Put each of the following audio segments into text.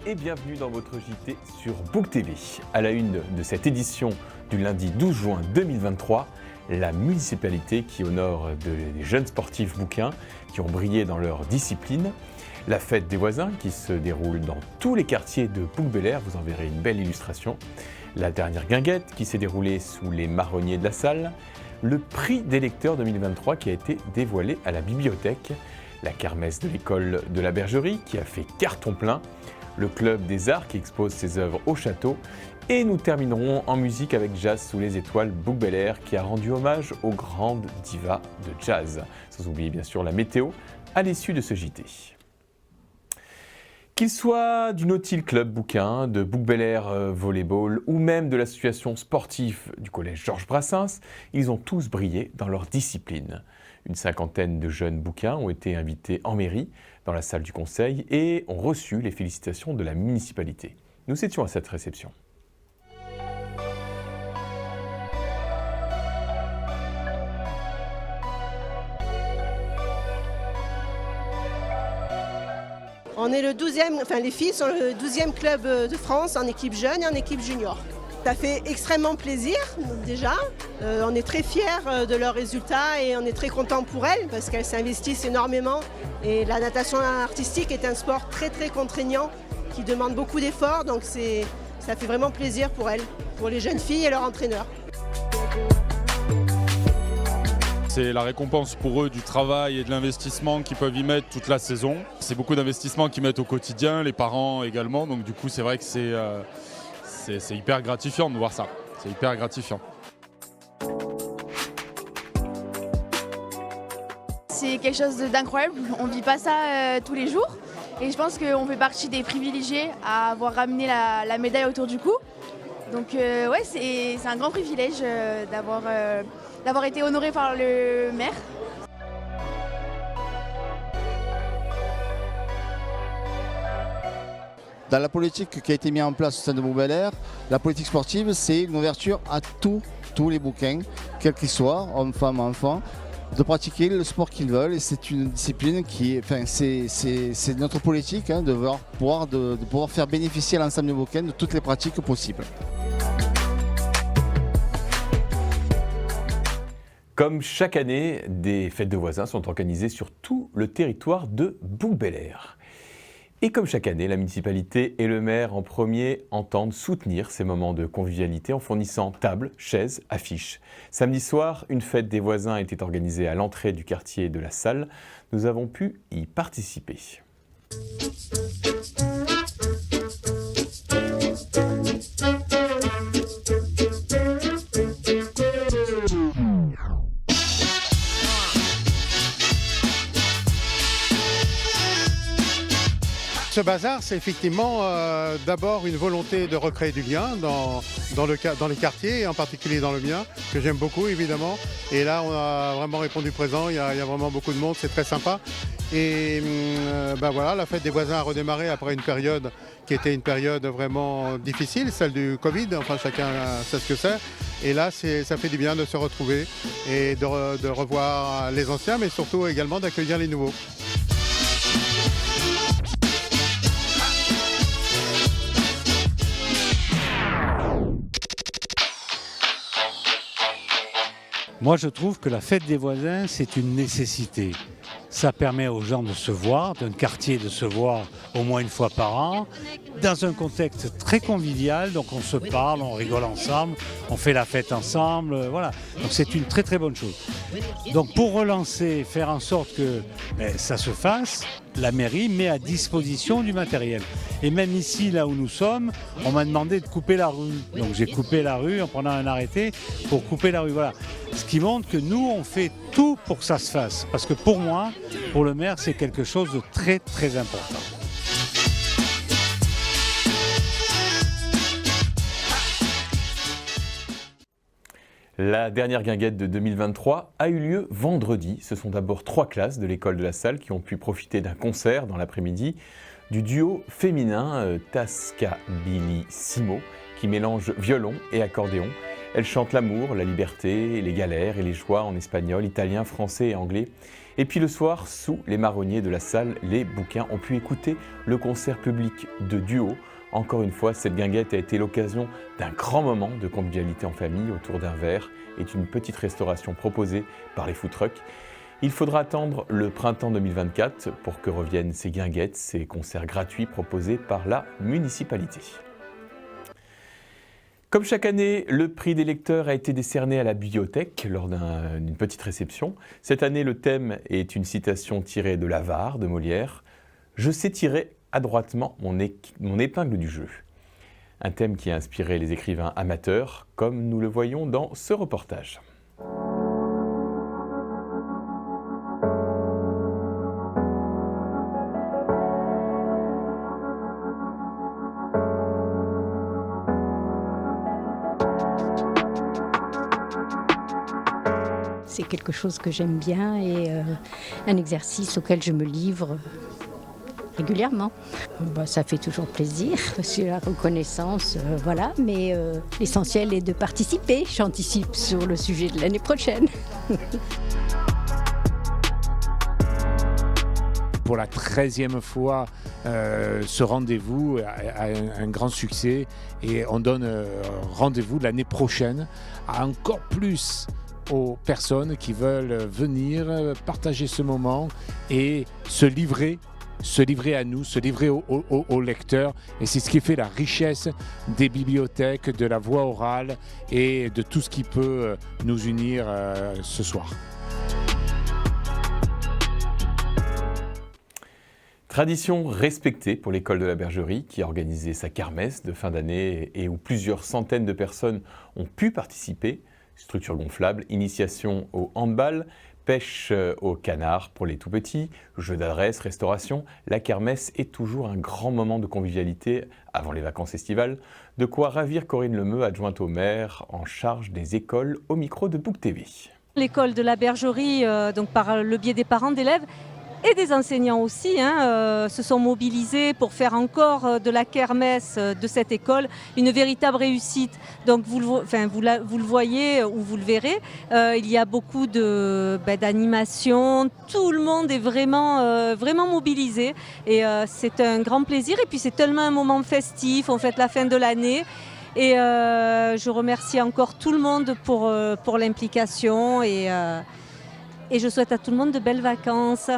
et bienvenue dans votre JT sur Book TV. À la une de cette édition du lundi 12 juin 2023, la municipalité qui honore des jeunes sportifs bouquins qui ont brillé dans leur discipline. La fête des voisins qui se déroule dans tous les quartiers de Bouc-Bel-Air, vous en verrez une belle illustration. La dernière guinguette qui s'est déroulée sous les marronniers de la salle. Le prix des lecteurs 2023 qui a été dévoilé à la bibliothèque. La kermesse de l'école de la Bergerie qui a fait carton plein. Le club des arts qui expose ses œuvres au château. Et nous terminerons en musique avec Jazz sous les étoiles Bouc-Bel-Air qui a rendu hommage aux grandes divas de jazz. Sans oublier bien sûr la météo à l'issue de ce JT. Qu'il soit du Nautil Club Bouquin, de Bouc-Bel-Air Volleyball ou même de l'association sportive du collège Georges Brassens, ils ont tous brillé dans leur discipline. Une cinquantaine de jeunes bouquins ont été invités en mairie, dans la salle du conseil, et ont reçu les félicitations de la municipalité. Nous étions à cette réception. On est le 12e, enfin les filles sont le 12e club de France en équipe jeune et en équipe junior. Ça fait extrêmement plaisir déjà. On est très fiers de leurs résultats et on est très contents pour elles parce qu'elles s'investissent énormément. Et la natation artistique est un sport très contraignant qui demande beaucoup d'efforts. Donc ça fait vraiment plaisir pour elles, pour les jeunes filles et leurs entraîneurs. C'est la récompense pour eux du travail et de l'investissement qu'ils peuvent y mettre toute la saison. C'est beaucoup d'investissements qu'ils mettent au quotidien, les parents également. Donc du coup, c'est vrai que c'est hyper gratifiant de voir ça. C'est hyper gratifiant. C'est quelque chose d'incroyable. On ne vit pas ça tous les jours. Et je pense qu'on fait partie des privilégiés à avoir ramené la médaille autour du cou. Donc ouais, c'est un grand privilège d'avoir été honoré par le maire. Dans la politique qui a été mise en place au sein de Bouc-Bel-Air, la politique sportive, c'est une ouverture à tous les bouquins, quels qu'ils soient, hommes, femmes, enfants, de pratiquer le sport qu'ils veulent. Et c'est une discipline qui, enfin, c'est notre politique de pouvoir faire bénéficier l'ensemble des bouquins de toutes les pratiques possibles. Comme chaque année, des fêtes de voisins sont organisées sur tout le territoire de Bouc-Bel-Air. Et comme chaque année, la municipalité et le maire en premier entendent soutenir ces moments de convivialité en fournissant tables, chaises, affiches. Samedi soir, une fête des voisins était organisée à l'entrée du quartier de la Salle. Nous avons pu y participer. Ce bazar, c'est effectivement d'abord une volonté de recréer du lien dans les quartiers, et en particulier dans le mien, que j'aime beaucoup évidemment. Et là, on a vraiment répondu présent, il y a vraiment beaucoup de monde, c'est très sympa. Et voilà, la fête des voisins a redémarré après une période qui était une période vraiment difficile, celle du Covid, enfin chacun sait ce que c'est. Et là, ça fait du bien de se retrouver et de revoir les anciens, mais surtout également d'accueillir les nouveaux. Moi, je trouve que la fête des voisins, c'est une nécessité. Ça permet aux gens de se voir, d'un quartier de se voir au moins une fois par an, dans un contexte très convivial, donc on se parle, on rigole ensemble, on fait la fête ensemble, voilà. Donc c'est une très bonne chose. Donc pour relancer, faire en sorte que ça se fasse, la mairie met à disposition du matériel. Et même ici, là où nous sommes, on m'a demandé de couper la rue. Donc j'ai coupé la rue en prenant un arrêté pour couper la rue, voilà. Ce qui montre que nous, on fait tout pour que ça se fasse. Parce que pour moi, pour le maire, c'est quelque chose de très important. La dernière guinguette de 2023 a eu lieu vendredi. Ce sont d'abord 3 classes de l'école de la Salle qui ont pu profiter d'un concert dans l'après-midi du duo féminin Tascabilissimo qui mélange violon et accordéon. Elles chantent l'amour, la liberté, les galères et les joies en espagnol, italien, français et anglais. Et puis le soir, sous les marronniers de la salle, les bouquins ont pu écouter le concert public de Duo. Encore une fois, cette guinguette a été l'occasion d'un grand moment de convivialité en famille autour d'un verre et d'une petite restauration proposée par les food trucks. Il faudra attendre le printemps 2024 pour que reviennent ces guinguettes, ces concerts gratuits proposés par la municipalité. Comme chaque année, le prix des lecteurs a été décerné à la bibliothèque lors d'une petite réception. Cette année, le thème est une citation tirée de l'Avare de Molière. « Je sais tirer adroitement mon épingle du jeu ». Un thème qui a inspiré les écrivains amateurs, comme nous le voyons dans ce reportage. C'est quelque chose que j'aime bien et un exercice auquel je me livre régulièrement. Ça fait toujours plaisir, c'est la reconnaissance, voilà, mais l'essentiel est de participer. J'anticipe sur le sujet de l'année prochaine. Pour la 13e fois, ce rendez-vous a un grand succès et on donne rendez-vous l'année prochaine à encore plus aux personnes qui veulent venir partager ce moment et se livrer à nous, se livrer aux lecteurs. Et c'est ce qui fait la richesse des bibliothèques, de la voix orale et de tout ce qui peut nous unir ce soir. Tradition respectée pour l'école de la Bergerie qui a organisé sa kermesse de fin d'année et où plusieurs centaines de personnes ont pu participer. Structure gonflable, initiation au handball, pêche au canard pour les tout-petits, jeux d'adresse, restauration. La kermesse est toujours un grand moment de convivialité avant les vacances estivales. De quoi ravir Corinne Lemeu, adjointe au maire en charge des écoles, au micro de Book TV. L'école de la Bergerie, donc par le biais des parents d'élèves, et des enseignants aussi, se sont mobilisés pour faire encore de la kermesse de cette école une véritable réussite. Donc vous le voyez ou vous le verrez, il y a beaucoup d'animations, tout le monde est vraiment mobilisé et c'est un grand plaisir. Et puis c'est tellement un moment festif, on fête la fin de l'année. Et je remercie encore tout le monde pour l'implication et je souhaite à tout le monde de belles vacances.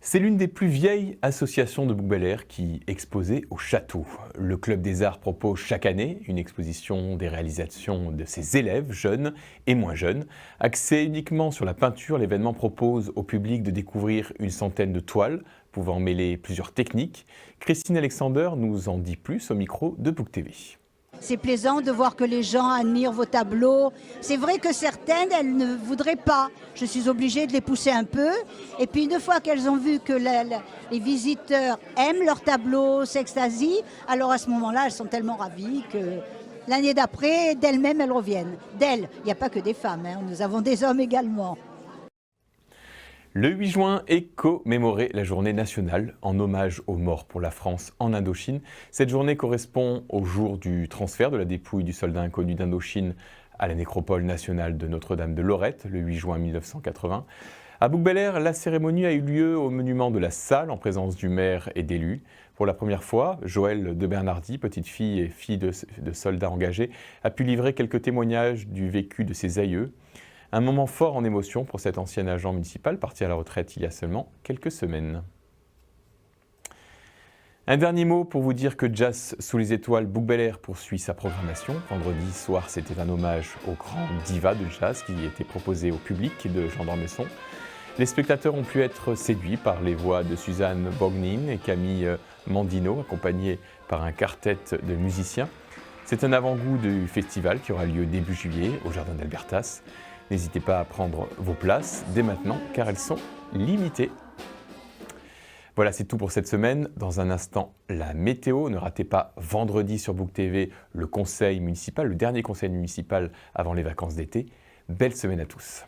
C'est l'une des plus vieilles associations de Bouc-Bel-Air qui exposait au château. Le Club des Arts propose chaque année une exposition des réalisations de ses élèves, jeunes et moins jeunes. Axé uniquement sur la peinture, l'événement propose au public de découvrir une centaine de toiles pouvant mêler plusieurs techniques. Christine Alexander nous en dit plus au micro de Book TV. C'est plaisant de voir que les gens admirent vos tableaux. C'est vrai que certaines, elles ne voudraient pas. Je suis obligée de les pousser un peu. Et puis une fois qu'elles ont vu que les visiteurs aiment leurs tableaux, s'extasient, alors à ce moment-là, elles sont tellement ravies que l'année d'après, d'elles-mêmes, elles reviennent. D'elles, il n'y a pas que des femmes, nous avons des hommes également. Le 8 juin est commémorée la journée nationale en hommage aux morts pour la France en Indochine. Cette journée correspond au jour du transfert de la dépouille du soldat inconnu d'Indochine à la nécropole nationale de Notre-Dame de Lorette, le 8 juin 1980. À Bouc-Bel-Air, la cérémonie a eu lieu au monument de la Salle en présence du maire et d'élus. Pour la première fois, Joëlle de Bernardi, petite fille et fille de soldats engagés, a pu livrer quelques témoignages du vécu de ses aïeux. Un moment fort en émotion pour cet ancien agent municipal parti à la retraite il y a seulement quelques semaines. Un dernier mot pour vous dire que Jazz sous les étoiles Bouc-Bel-Air poursuit sa programmation. Vendredi soir, c'était un hommage aux grands divas de jazz qui était proposé au public de Jean d'Ormesson. Les spectateurs ont pu être séduits par les voix de Suzanne Bognin et Camille Mandino, accompagnées par un quartet de musiciens. C'est un avant-goût du festival qui aura lieu début juillet au Jardin d'Albertas. N'hésitez pas à prendre vos places dès maintenant car elles sont limitées. Voilà, c'est tout pour cette semaine. Dans un instant, la météo. Ne ratez pas vendredi sur Book TV le conseil municipal, le dernier conseil municipal avant les vacances d'été. Belle semaine à tous.